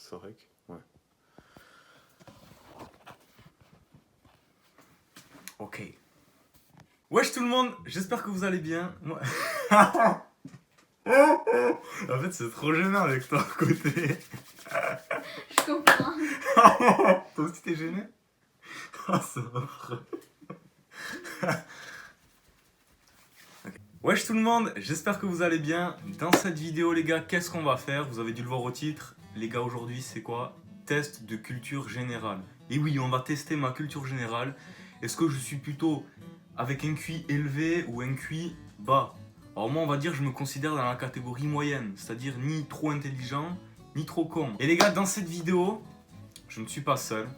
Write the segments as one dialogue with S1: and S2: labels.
S1: Sorek. Ouais. Ok. Wesh tout le monde, j'espère que vous allez bien. Moi... En fait, c'est trop gênant avec toi à côté.
S2: Je comprends.
S1: Toi aussi t'es gêné? Oh, c'est affreux. Okay. Wesh tout le monde, j'espère que vous allez bien. Dans cette vidéo les gars, qu'est-ce qu'on va faire? Vous avez dû le voir au titre. Les gars, aujourd'hui c'est quoi? Test de culture générale. Et oui, on va tester ma culture générale. Est-ce que je suis plutôt avec un QI élevé ou un QI bas? Alors moi on va dire que je me considère dans la catégorie moyenne, c'est-à-dire ni trop intelligent, ni trop con. Et les gars, dans cette vidéo, je ne suis pas seul.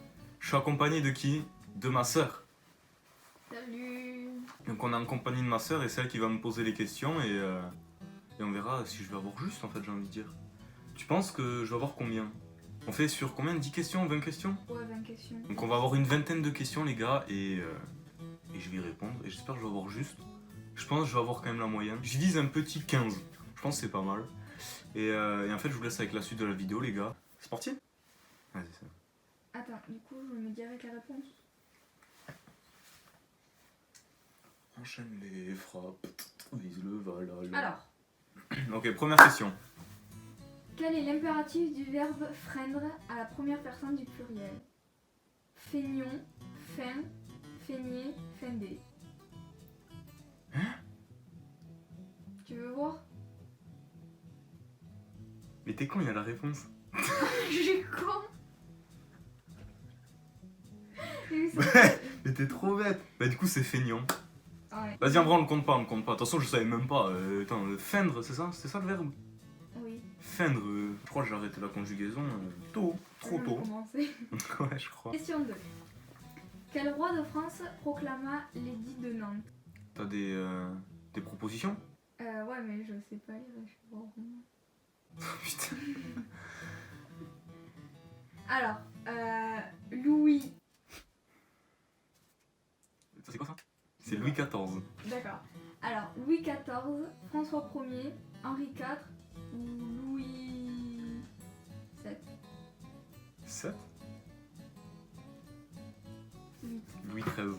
S1: Je suis accompagné de qui? De ma sœur.
S2: Salut.
S1: Donc on est en compagnie de ma sœur et c'est elle qui va me poser les questions et on verra si je vais avoir juste en fait, j'ai envie de dire. Tu penses que je vais avoir combien? On fait sur combien? 10 questions? 20 questions?
S2: Ouais, 20 questions.
S1: Donc on va avoir une vingtaine de questions les gars et je vais y répondre et j'espère que je vais avoir juste. Je pense que je vais avoir quand même la moyenne. Je vise un petit 15, je pense que c'est pas mal. Et en fait je vous laisse avec la suite de la vidéo les gars. C'est parti? Vas-y c'est bon.
S2: Attends, du coup, je me dirais la réponse.
S1: Enchaîne les frappes, vise-le, voilà.
S2: Alors,
S1: Ok, première question.
S2: quel est l'impératif du verbe freindre à la première personne du pluriel? Feignon, feint, feigner, feinder. Tu veux voir?
S1: Mais t'es con, il y a la réponse.
S2: Je suis con.
S1: Mais t'es trop bête. Bah du coup c'est feignant.
S2: Ouais.
S1: Vas-y en vrai on le compte pas, De toute façon je savais même pas. Attends, feindre c'est ça? C'est ça le verbe?
S2: Oui.
S1: Feindre, je crois que j'ai arrêté la conjugaison tôt, trop
S2: Je
S1: tôt.
S2: vais commencer.
S1: Ouais je crois.
S2: Question 2. Quel roi de France proclama l'édit de Nantes?
S1: T'as des propositions?
S2: Ouais, mais je sais pas lire, je suis pas romain.
S1: Putain.
S2: Alors, Louis.
S1: Ça c'est quoi ça? C'est Louis XIV.
S2: D'accord. Alors, Louis XIV, François Ier, Henri IV ou Louis VII?
S1: 7?
S2: 8.
S1: Louis XIII.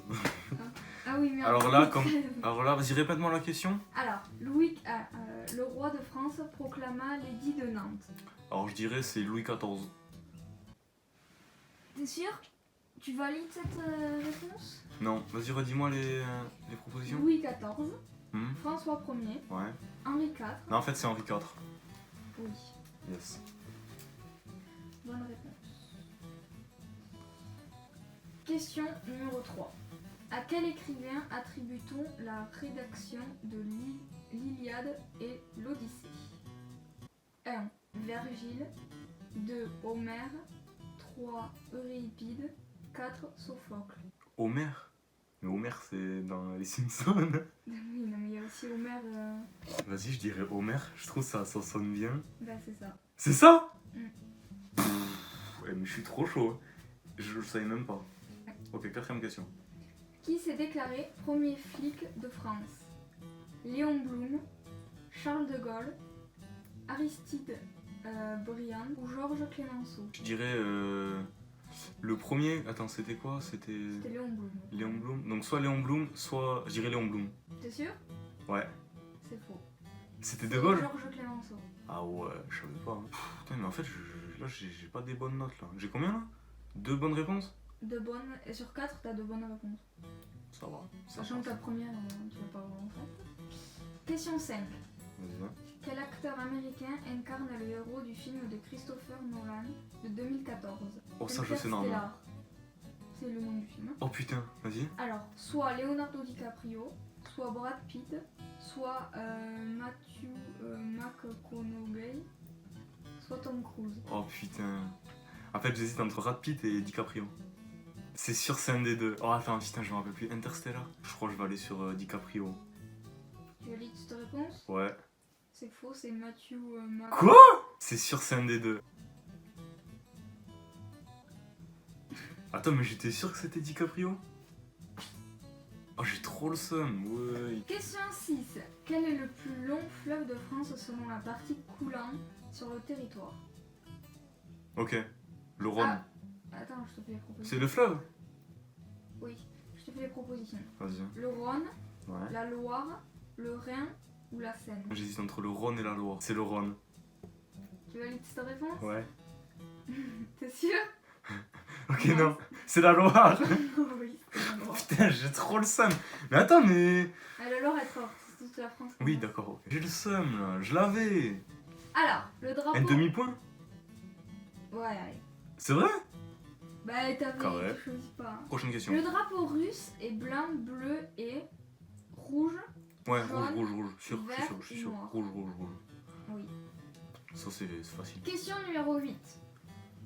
S2: Ah oui, mais
S1: Alors là, vas-y répète-moi la question.
S2: Alors, le roi de France proclama l'édit de Nantes.
S1: Alors je dirais c'est Louis XIV.
S2: T'es sûr? Tu valides cette réponse?
S1: Non, vas-y redis-moi les propositions.
S2: Louis XIV,
S1: Hmm,
S2: François Ier,
S1: ouais.
S2: Henri IV.
S1: Non en fait c'est Henri IV.
S2: Oui,
S1: Yes.
S2: bonne réponse. Question numéro 3. À quel écrivain attribue-t-on la rédaction de l'Iliade et l'Odyssée? 1. Virgile. 2. Homère. 3. Euripide. 4. Sophocle.
S1: Homère? Mais Homère c'est dans les Simpsons.
S2: Oui, non, mais il y a aussi Homère.
S1: Vas-y je dirais Homère, je trouve ça sonne bien.
S2: Bah, c'est ça.
S1: C'est ça?
S2: Mm.
S1: Ouais mais je suis trop chaud. Je le savais même pas. Ok, quatrième question.
S2: Qui s'est déclaré premier flic de France? Léon Blum, Charles de Gaulle, Aristide Briand ou Georges Clemenceau?
S1: Je dirais le premier. Attends, c'était quoi? C'était
S2: Léon Blum.
S1: Léon Blum. Donc soit Léon Blum, soit. Je dirais Léon Blum.
S2: T'es sûr?
S1: Ouais.
S2: C'est faux.
S1: C'était De Gaulle?
S2: Georges Clemenceau.
S1: Ah ouais, je savais pas. Putain, mais en fait, là, j'ai pas des bonnes notes là. J'ai combien là? 2 bonnes réponses?
S2: 2 bonnes, et sur 4, t'as 2 bonnes réponses.
S1: Ça va. Ça
S2: Sachant que
S1: passe.
S2: ta première, tu l'as pas vraiment faite. Question 5.
S1: Vas-y, hein.
S2: Quel acteur américain incarne le héros du film de Christopher Nolan de 2014?
S1: Oh, ça, je sais normalement.
S2: Interstellar. C'est le nom du film.
S1: Oh putain, vas-y.
S2: Alors, soit Leonardo DiCaprio, soit Brad Pitt, soit Matthew McConaughey, soit Tom Cruise.
S1: Oh putain. En fait, j'hésite entre Brad Pitt et DiCaprio. C'est sûr, c'est un des deux. Oh attends, putain, je me rappelle plus. Interstellar? Je crois que je vais aller sur DiCaprio.
S2: Tu valides cette réponse?
S1: Ouais.
S2: C'est faux, c'est Matthew
S1: Quoi? C'est sûr, c'est un des deux. Attends, mais j'étais sûr que c'était DiCaprio? Oh, j'ai trop le seum, ouais.
S2: Question 6. Quel est le plus long fleuve de France selon la partie coulant sur le territoire?
S1: Ok. Le Rhône.
S2: Ah, attends, je te fais les propositions.
S1: C'est le fleuve?
S2: Oui, je te fais les propositions.
S1: Vas-y.
S2: Le Rhône,
S1: Ouais.
S2: la Loire, le Rhin ou la Seine.
S1: J'hésite entre le Rhône et la Loire. C'est le Rhône.
S2: Tu valides cette réponse?
S1: Ouais.
S2: T'es sûr?
S1: Ok, non. C'est la Loire.
S2: Oui, c'est la Loire.
S1: Putain, j'ai trop le seum. Mais attends, mais...
S2: Ah, la Loire est forte, c'est toute la France.
S1: Oui, d'accord. Ok. J'ai le seum, là. Je l'avais.
S2: Alors, le drapeau...
S1: Un demi-point?
S2: Ouais.
S1: C'est vrai?
S2: Bah, t'avais...
S1: Carré.
S2: Tu choisis pas. Hein.
S1: Prochaine question.
S2: Le drapeau russe est blanc, bleu et rouge.
S1: Ouais,
S2: jaune,
S1: rouge. Sûr,
S2: vert
S1: je suis
S2: et
S1: sûr.
S2: noir.
S1: Rouge.
S2: Oui.
S1: Ça, c'est facile.
S2: Question numéro 8.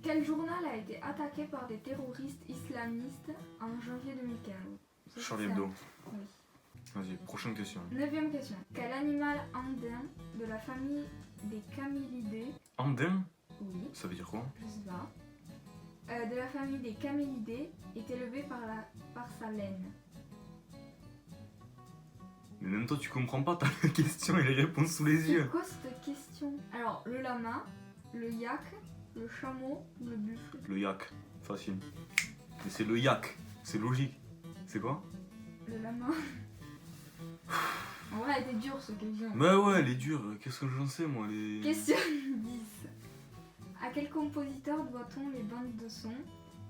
S2: Quel journal a été attaqué par des terroristes islamistes en janvier 2015? Ça, c'est
S1: Charlie
S2: simple.
S1: Hebdo.
S2: Oui.
S1: Vas-y, prochaine question.
S2: 9e question. Quel animal andin de la famille des camélidés,
S1: Andin?
S2: oui,
S1: Ça veut dire quoi?
S2: je sais pas, de la famille des camélidés est élevé par sa laine?
S1: Mais même toi, tu comprends pas, t'as la question et les réponses sous les
S2: C'est
S1: yeux.
S2: quoi cette question? Alors, le lama, le yak, le chameau ou le buffle?
S1: Le yak. Facile. Mais c'est le yak. C'est logique. C'est quoi?
S2: Le lama. En vrai, elle était dure ce question.
S1: Bah ouais, elle est dure. Qu'est-ce que j'en sais, moi les...
S2: Question 10. À quel compositeur doit-on les bandes de son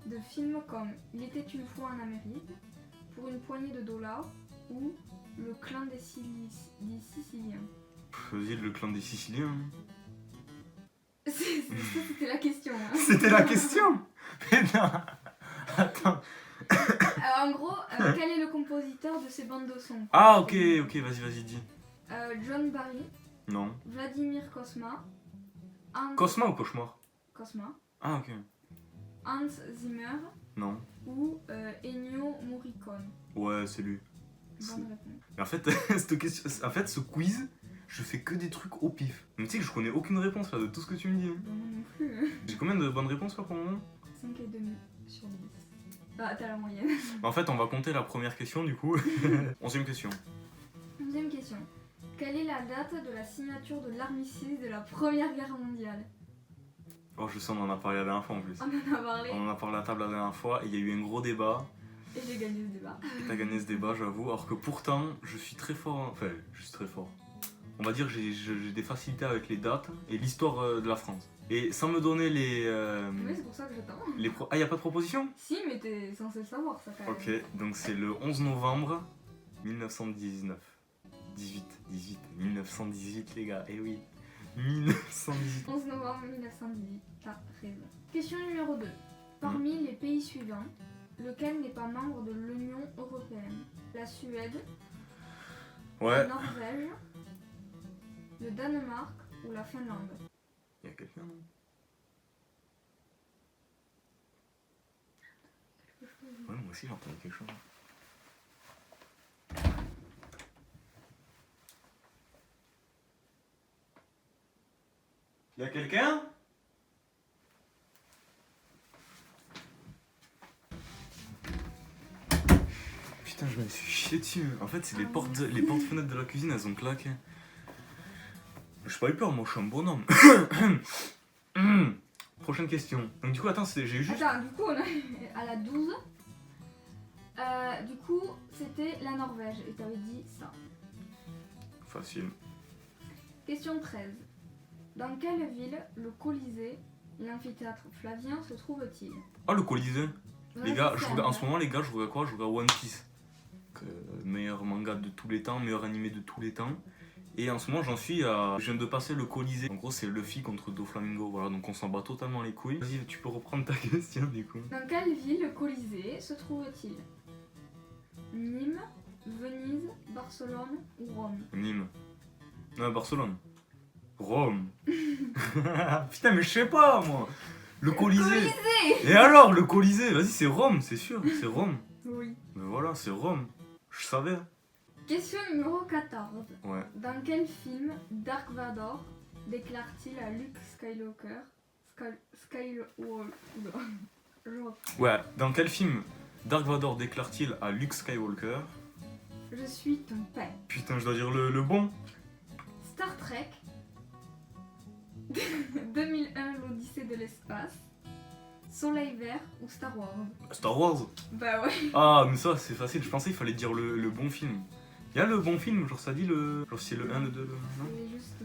S2: de films comme Il était une fois en Amérique, Pour une poignée de dollars ou Le clan des Siciliens?
S1: Vas-y, le clan des Siciliens.
S2: C'était la question. Hein.
S1: C'était la question. Mais non. Attends.
S2: En gros, quel est le compositeur de ces bandes de son?
S1: Ah, ok, vas-y, dis.
S2: John Barry,
S1: Non.
S2: Vladimir Cosma,
S1: Cosma ou Cauchemar?
S2: Cosma,
S1: Ah, ok.
S2: Hans Zimmer
S1: Non.
S2: ou Ennio Morricone.
S1: Ouais, c'est lui.
S2: Bonne réponse.
S1: Mais en fait, cette question... en fait, ce quiz, je fais que des trucs au pif. Mais tu sais que je connais aucune réponse là de tout ce que tu me dis.
S2: Bon, moi non plus.
S1: J'ai combien de bonnes réponses là pour le moment?
S2: 5,5 sur 10. Ah, t'as la moyenne.
S1: En fait, on va compter la première question du coup. 11e question.
S2: 11e question. Quelle est la date de la signature de l'armistice de la Première Guerre mondiale?
S1: Oh, je sais, on en a parlé la dernière fois en plus.
S2: On en a parlé
S1: On en a parlé à la table la dernière fois et il y a eu un gros débat.
S2: et j'ai gagné ce débat.
S1: Et t'as gagné ce débat, j'avoue. Alors que pourtant, je suis très fort. Enfin, je suis très fort. On va dire que j'ai des facilités avec les dates et l'histoire de la France. Et sans me donner les.
S2: Oui, c'est pour ça que j'attends.
S1: Ah, y a pas de proposition?
S2: Si, mais t'es censé le savoir, ça quand même.
S1: Ok, donc c'est le 11 novembre 1919. 1918 les gars, eh oui. 1918.
S2: 11 novembre 1918, t'as raison. Question numéro 2. Parmi les pays suivants, lequel n'est pas membre de l'Union Européenne? La Suède, la
S1: Ouais.
S2: Norvège, le Danemark ou la Finlande?
S1: Y a quelqu'un non? Ouais, moi aussi j'ai entendu quelque chose. Y'a quelqu'un? Putain, je me suis chié dessus. En fait, c'est les portes-fenêtres de la cuisine, elles ont claqué. J'ai pas eu peur, moi je suis un bonhomme. Prochaine question. Donc, du coup, attends, j'ai eu juste.
S2: Attends, du coup, on est à la 12. Du coup, c'était la Norvège et t'avais dit ça.
S1: Facile.
S2: Question 13. Dans quelle ville le Colisée, l'amphithéâtre Flavien, se trouve-t-il?
S1: Oh, le Colisée.
S2: Ouais,
S1: Les gars,
S2: c'est
S1: je
S2: ça,
S1: regarde, en
S2: ouais.
S1: ce moment, les gars, je regarde quoi? Je regarde One Piece. Meilleur manga de tous les temps, meilleur animé de tous les temps. Et en ce moment, j'en suis à. Je viens de passer le Colisée. En gros, c'est Luffy contre Doflamingo. Voilà, donc on s'en bat totalement les couilles. Vas-y, tu peux reprendre ta question du coup.
S2: Dans quelle ville le Colisée se trouve-t-il? Nîmes, Venise, Barcelone ou Rome?
S1: Nîmes. Non, Barcelone. Rome. Putain, mais je sais pas moi. Le Colisée. Et alors, le Colisée? Vas-y, c'est Rome, c'est sûr. C'est Rome.
S2: Oui.
S1: Mais voilà, c'est Rome. Je savais.
S2: Question numéro 14.
S1: Ouais.
S2: Dans quel film Dark Vador déclare-t-il à Luke Skywalker
S1: Ouais, dans quel film Dark Vador déclare-t-il à Luke Skywalker?
S2: Je suis ton père.
S1: Putain, je dois dire le bon.
S2: Star Trek 2001 l'Odyssée de l'espace, Soleil Vert ou Star Wars?
S1: Star Wars.
S2: Bah ouais.
S1: Ah, mais ça, c'est facile. Je pensais qu'il fallait dire le bon film. Il y a le bon film, genre ça dit le... Genre c'est le 1, le 2, le... Non.
S2: C'est juste...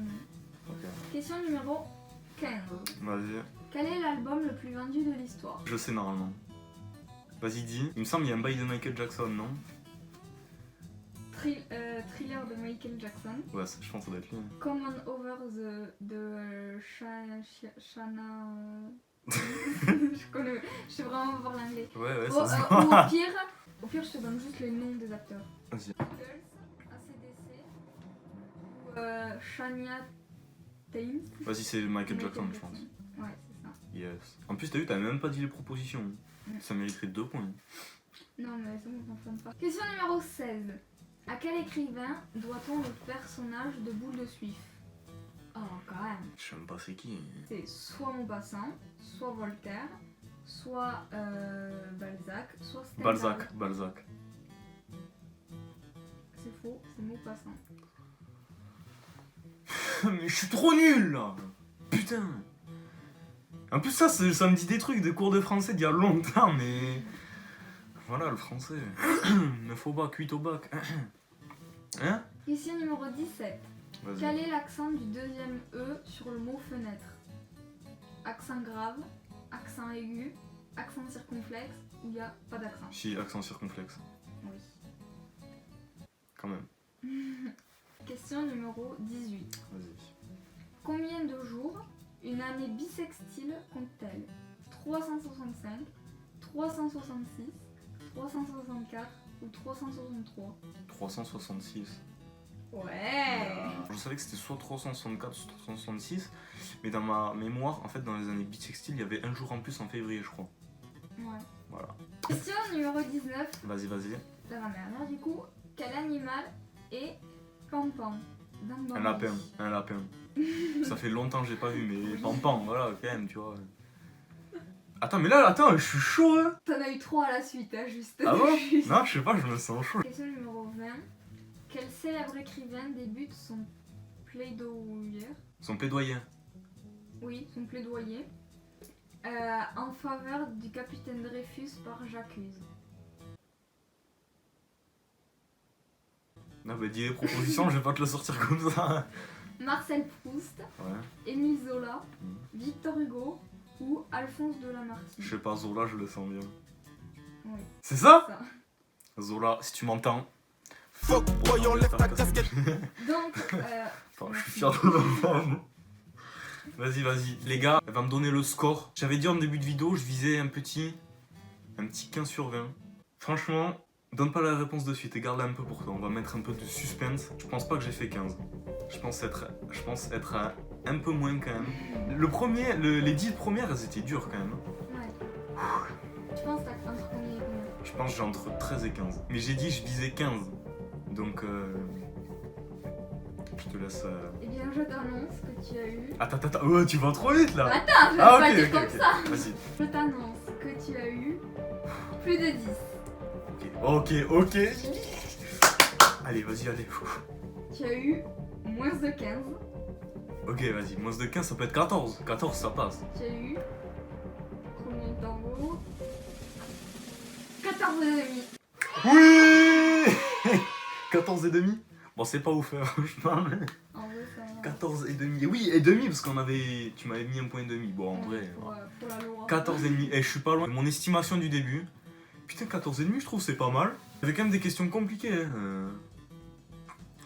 S1: Ok.
S2: Question numéro 15.
S1: Vas-y.
S2: Quel est l'album le plus vendu de l'histoire?
S1: Je sais normalement. Vas-y, dis. Il me semble qu'il y a un bail de Michael Jackson, non?
S2: Thriller de Michael Jackson.
S1: Ouais, je pense que ça doit être lui.
S2: Come on Over de Shana... je sais vraiment pas l'anglais.
S1: Ouais,
S2: Ou
S1: ça se voit.
S2: au pire, je te donne juste les noms des acteurs.
S1: Vas-y.
S2: Girls, ACDC ou Shania Twain.
S1: Vas-y, c'est Michael Jackson, je pense.
S2: Ouais, c'est ça.
S1: Yes. En plus, t'as vu, t'as même pas dit les propositions.
S2: Mm.
S1: Ça mériterait 2 points.
S2: Non, mais c'est bon, on s'en pas. Question numéro 16. À quel écrivain doit-on le personnage de Boule de Suif? Oh, quand même.
S1: Je sais même pas c'est qui.
S2: C'est soit Maupassant, soit Voltaire, soit Balzac, soit Stendhal.
S1: Balzac.
S2: C'est faux, c'est Maupassant.
S1: Mais je suis trop nul là. Putain. En plus ça me dit des trucs de cours de français d'il y a longtemps, mais... Voilà le français. 9 au bac, 8 au bac. Hein?
S2: Question numéro 17.
S1: Vas-y.
S2: Quel est l'accent du deuxième E sur le mot fenêtre? Accent grave, accent aigu, accent circonflexe ou il n'y a pas d'accent?
S1: Si, accent circonflexe.
S2: Oui.
S1: Quand même.
S2: Question numéro 18.
S1: Vas-y.
S2: Combien de jours une année bissextile compte-t-elle? 365, 366, 364 ou 363?
S1: 366.
S2: Ouais.
S1: Je savais que c'était soit 364 soit 366, mais dans ma mémoire, en fait, dans les années bissextiles, il y avait un jour en plus en février, je crois.
S2: Ouais.
S1: Voilà.
S2: Question numéro 19.
S1: Vas-y.
S2: L'avant-dernière du coup. Quel animal est Pampan dans Bambi?
S1: Un lapin. Ça fait longtemps que j'ai pas vu, mais
S2: Oui.
S1: Pampan, voilà, quand même, tu vois. Attends, mais là, je suis chaud, hein.
S2: T'en as eu 3 à la suite, hein, juste.
S1: Ah bon?
S2: Juste.
S1: Non, je sais pas, je me sens chaud.
S2: Question numéro 20. Quel célèbre écrivain débute son plaidoyer?
S1: Son plaidoyer.
S2: Oui, son plaidoyer. En faveur du capitaine Dreyfus par J'accuse.
S1: Non, bah dis les propositions, je vais pas te le sortir comme ça.
S2: Marcel Proust,
S1: Ouais.
S2: Émile Zola,
S1: Mm.
S2: Victor Hugo ou Alphonse de Lamartine.
S1: Je sais pas, Zola, je le sens bien.
S2: Oui,
S1: C'est ça?
S2: ça.
S1: Zola, si tu m'entends.
S3: Fuck, boy, enlève ta casquette.
S2: Donc,
S1: Attends, je suis fier de ma femme. Vas-y. Les gars, elle va me donner le score. J'avais dit en début de vidéo, je visais un petit 15 sur 20. Franchement, donne pas la réponse de suite et garde-la un peu pour toi. On va mettre un peu de suspense. Je pense pas que j'ai fait 15. Je pense être à un peu moins quand même. Les 10 premières, elles étaient dures quand même.
S2: ouais. Tu penses que t'as entre combien et combien?
S1: Je pense que j'ai entre 13 et 15. Mais j'ai dit je visais 15. Donc, je te laisse...
S2: Eh bien, je t'annonce que tu as eu...
S1: Attends, oh, tu vas trop vite là.
S2: Attends, je vais
S1: Ah
S2: pas
S1: ok,
S2: dire
S1: ok,
S2: comme
S1: ok.
S2: ça.
S1: Vas-y.
S2: Je t'annonce que tu as eu plus de 10.
S1: Ok. Allez, vas-y, allez.
S2: Tu as eu moins de 15.
S1: Ok, vas-y, moins de 15, ça peut être 14. 14, ça passe.
S2: Tu as eu... Combien de tango? 14 et demi.
S1: Oui. 14 et demi. Bon, c'est pas ouf, hein, franchement.
S2: En vrai, ça va.
S1: 14 et demi. Et oui, et demi, parce tu m'avais mis un point et demi. Bon, en vrai.
S2: Ouais, pour la loi.
S1: 14 et demi. Et je suis pas loin de mon estimation du début. Putain, 14 et demi, je trouve c'est pas mal. Il y avait quand même des questions compliquées, hein.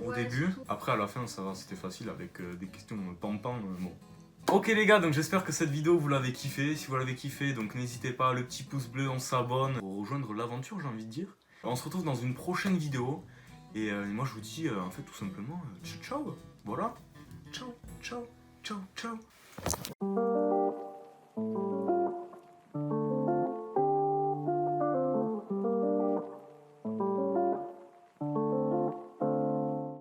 S1: Au
S2: Ouais,
S1: début.
S2: surtout.
S1: Après, à la fin, ça va, c'était facile avec des questions pam-pam. Bon. Ok les gars, donc j'espère que cette vidéo vous l'avez kiffé. Si vous l'avez kiffé, donc n'hésitez pas, le petit pouce bleu, on s'abonne pour rejoindre l'aventure, j'ai envie de dire. On se retrouve dans une prochaine vidéo. Et moi je vous dis en fait tout simplement ciao. Voilà. Ciao.